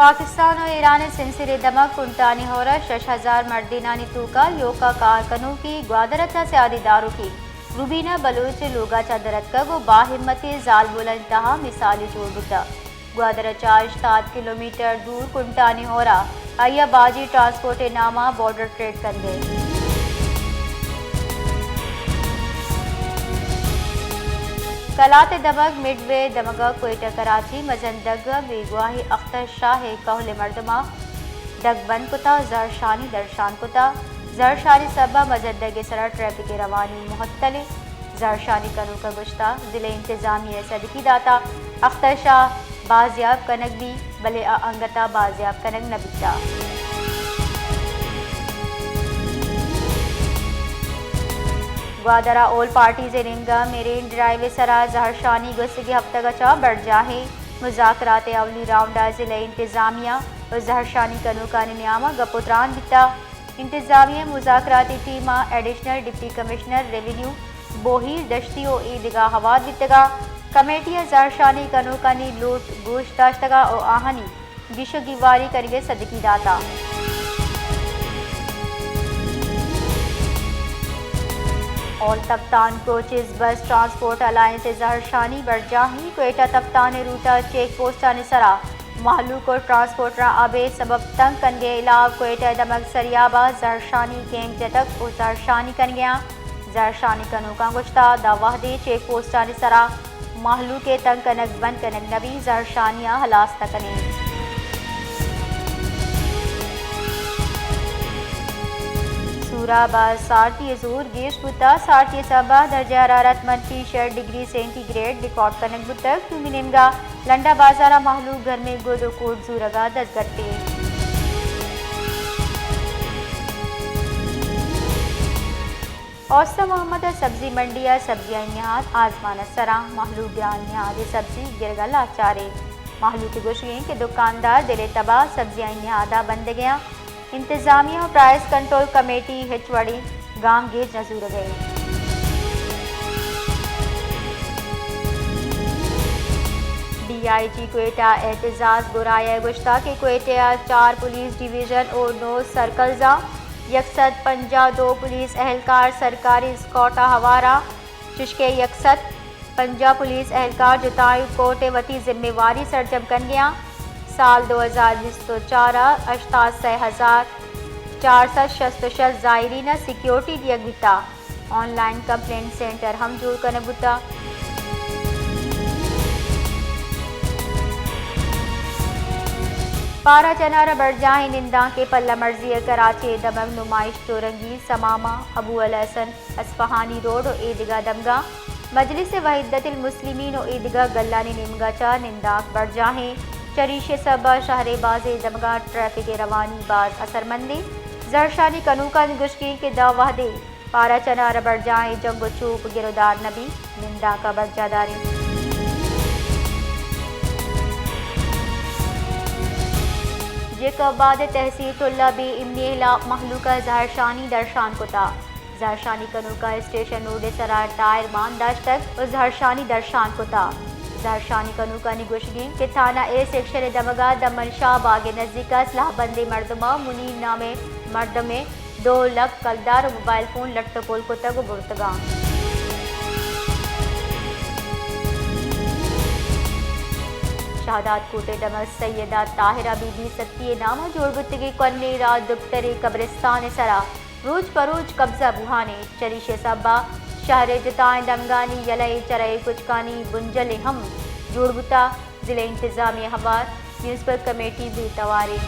पाकिस्तान और ईरान सिलसिले दमक कुंटानी हो रहा 6000 मर्दिनानी तूका योका कारकनों की ग्वादरता से आदिदारों की रुबीना बलूच लोगा चंदरत का वो बाहिम्मती जाल बुला इंतहा मिसाली जोड़ बुद्धा ग्वादर 4-7 किलोमीटर दूर कुंटानी हो रहा अय्या बाजी ट्रांसपोर्ट नामा बॉर्डर ट्रेड कर गए। कलात दमग मिडवे दमगा कोयटा कराची मजंदग बेगवाही अख्तर शाह कहल मर्दमा डगबन कुता जरशानी दरशान कुता जरशानी सबा मजंदग सरा ट्रैफिक रवानी मुहत्तल जरशानी कनू का गुश्ता जिले इंतजामिया सदकी दाता अख्तर शाह बाजियाब कनक भी बले अंगता बाजियाब कनक नबिता। ग्वादरा ओल पार्टी से रिंगा मेरीन ड्राइव सरा जहरशानी गुस्से हफ्ता गचा बढ़ जाहे मुजाकरात अवली राउंडा जिले इंतजामिया और जहरशानी कनू का नियामा गपुत्रान बिता इंतजामिया मुजाकराती टीमा एडिशनल डिप्टी कमिश्नर रेवेन्यू बोहीर दश्ती और ईदगा हवाद बितगा कमेटिया जहरशानी कनू का नी लूट गोश्त दाश्तगा और आहनी गिशोगिवारी करिए सदकी दाता। ऑल तफ्तान कोचेस बस ट्रांसपोर्ट अलायंस जहरशानी बरजाही कोयटा तफ्तान रूटा चेक पोस्ट सरा महलू को ट्रांसपोर्ट आबे सबब तंग कन गए इलाव कोयटा दमक सरियाबा जहरशानी कैंप जतक और जहरशानी कन गया जहरशानी कनू का गुश्ता दावाहदे चेक पोस्ट सरा महलू के तंग कनक बंद कनक नबी जहरशानिया हलास तकने। सूराबाद सारती जूर गेश बुता सारती सबा दर्जा हरारत -6 डिग्री सेंटीग्रेड रिकॉर्ड कनक बुतक तुमिनेमगा लंडा बाजारा महलू घर में गोदो कोट जूरगा 10 गट्टे। औसा मोहम्मद सब्जी मंडिया सब्जियां निहात आजमान सरा महलू ज्ञान निहाद सब्जी गिरगा लाचारे महलू के गुशगे के दुकानदार दिले तबाह सब्जियां निहादा बंद गया इंतजामिया और प्राइस कंट्रोल कमेटी हिचवड़ी गांव गेज नजूर गए। DIG कोयटा एहतजाज बुराया गुश्ता के कोयटा 4 पुलिस डिवीजन और 9 सर्कल्जा यकसत 52 पुलिस एहलकार सरकारी स्कॉटा हवारा चुश्के यकसत 50 पुलिस एहलकार जुताई कोटे वती जिम्मेवारी सरजम कन गया साल 2024 88,466 ज़ायरीना सिक्योरिटी दिया बिता ऑनलाइन कंप्लेंट सेंटर हम जोड़ कर बुता। पारा चनारा बरजाही निंदा के पल्ला मर्जी कराची दमग नुमाइश चोरंगी समामा अबू अल हसन असफहानी रोड और ईदगा दमगा मजलिस वहीदतुल मुस्लिमीन और ईदगा गल्लानी निमगा चा निंदाक बरजाहे चरीशे सबा शहरेबाजे दमगा ट्रैफिक रवानी बाज असरमंदी जरशानी कनूका गुश्की के दावाहदे पारा चनार बरजाए जंगो चूप गिरदार नबी निंदा का बरजादारी। जेकबाद तहसील तुल्लाबी इम्नीला महलूका जहरशानी दरशान कुता जहरशानी कनूका स्टेशन रोड सरार टायर मान दाश्तक और जहरशानी दरशान कुता जहरशानी कनू का निगोशगी के थाना ए सेक्शन दमगा दमन शाह बाग नज़दीक असलाहबंदी मर्दमा मुनीर नामे मर्द में 2 लाख कलदार मोबाइल फ़ोन लट्टपोल को तक बुरतगा। शहादात कोटे दमक सैयदा ताहिरा बीबी सत्ती नामा जोड़बुतगी कन्ने रात दुप्तरे कब्रिस्तान सरा रोज बरोज कब्जा बुहाने चरीशे सबा शहर जताएं दमगानी यलई चरई कुचकानी बुंजल हम जोड़बुता जिले इंतजामिया हवार म्यूनसिपल कमेटी भी तवारे।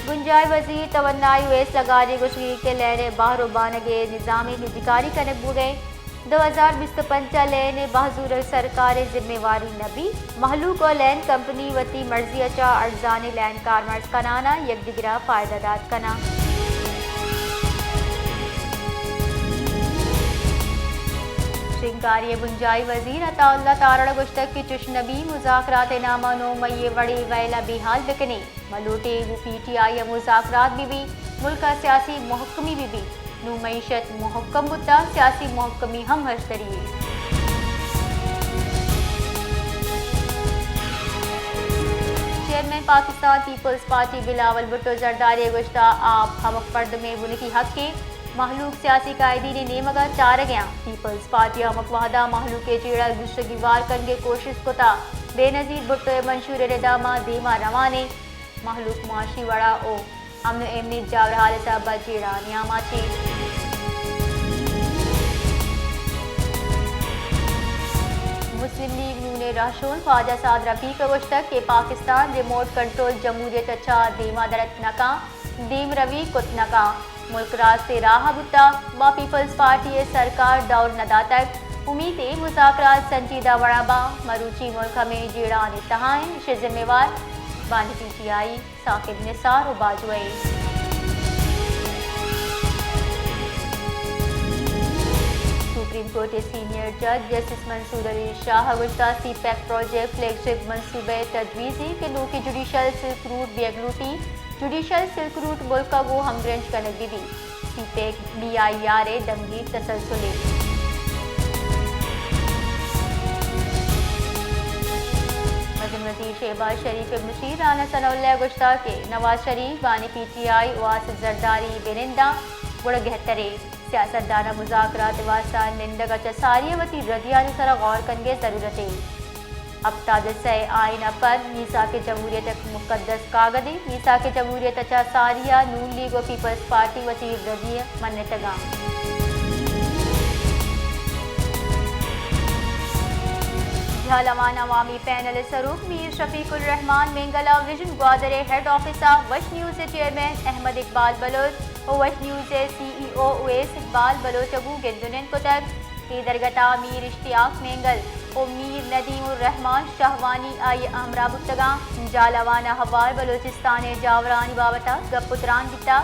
गुंजाई वजीर तवन्नाई वेस लगारी गुशगी के लहरे बाहरो बानगे निज़ामी हिजकारी कनक बुगे 2025 लैन बहजूर सरकार जिम्मेवारी नबी महलू को लैन कंपनी वती मर्जी अचा अर्जान लैंड कारमर्स कनाना यकदिगरा फायदादात कना। श्रृंगारी बुंजाई वजीर अताउल्ला तारड़ गुश्तक की चुशनबी मुज़ाकरात नामा 9 मई वड़ी वैला बेहाल बिकने मलोटे PTI मुज़ाकरात भी मुल्क सियासी महकमी भी नू मईशत महकम बुता सियासी महकमी हम हस्तरिए। Chairman Pakistan peoples party Bilawal Bhutto Zardari गुश्ता आप हम फर्द में बुनकी हक के महलूक सियासी कायदीन नेमगा चार गया पीपल्स पार्टी अमक वाहदा महलूक के चेड़ा गुश्तगी वार करने कोशिश कोता बेनजीर भुट्टो मंशूर रिदामा देमा रवाने महलूक मुआशी वड़ा ओ अमन एमनी जावर हाल साहब चेड़ा नियामाची मुस्लिम लीग नून राशोन ख्वाजा साद रफीक वश्तक के पाकिस्तान रिमोट कंट्रोल जमहूरियत अच्छा दीमा दरत नका दीम रवि कुत नका मुल्क राज से राह बुता व पीपल्स पार्टी सरकार दौर नदातक उम्मीद मुज़ाकरात संजीदा वड़ाबा मरूची मुल्क में जेड़ा नितहाएं शे जिम्मेवार बानी PTI साकिब निसार व बाजुए सुप्रीम कोर्ट के सीनियर जज जस्टिस मंसूर अली शाह गुश्ता CPEC प्रोजेक्ट फ्लैगशिप मंसूबे तजवीज़ी के नो की जुडिशल सिल्क रूट बेगलूटी जुडिशल सिल्क रूट मुल्क का वो हमग्रेंज कनेक्टिविटी CPEC BIR दंगी तसलसुले वज़ीर शहबाज शरीफ मुशीर राना सनाउल्लाह गुश्ता के नवाज शरीफ बानी PTI वास जरदारी बेनिंदा गुड़ गहतरे सियासतदाना मुज़ाकरात वास्ता निंदगा चसारी वती रदिया सरा गौर करने ज़रूरत है अब तादस आइन पर मीसा के जमहूरियत मुकद्दस कागज़ मीसा के जमहूरियत अच्छा सारिया नून लीग और पीपल्स पार्टी वती रदिया मन्नतगा झालावान अवामी पैनल सरूफ मीर शफीकुर रहमान मेंगला विजन ग्वादरे head officer Vash news chairman Ahmed Iqbal Baloch और वश न्यूज़ CEO उवैस इकबाल बलोचगू गिंदुनन कुतक दरगता मीर इश्तियाक मेंगल और मीर नदीम रहमान शाहवानी आई हमरा बुतगा झालावाना हवार बलोचिस्तान जावरानी बाबता गपुतरान बिता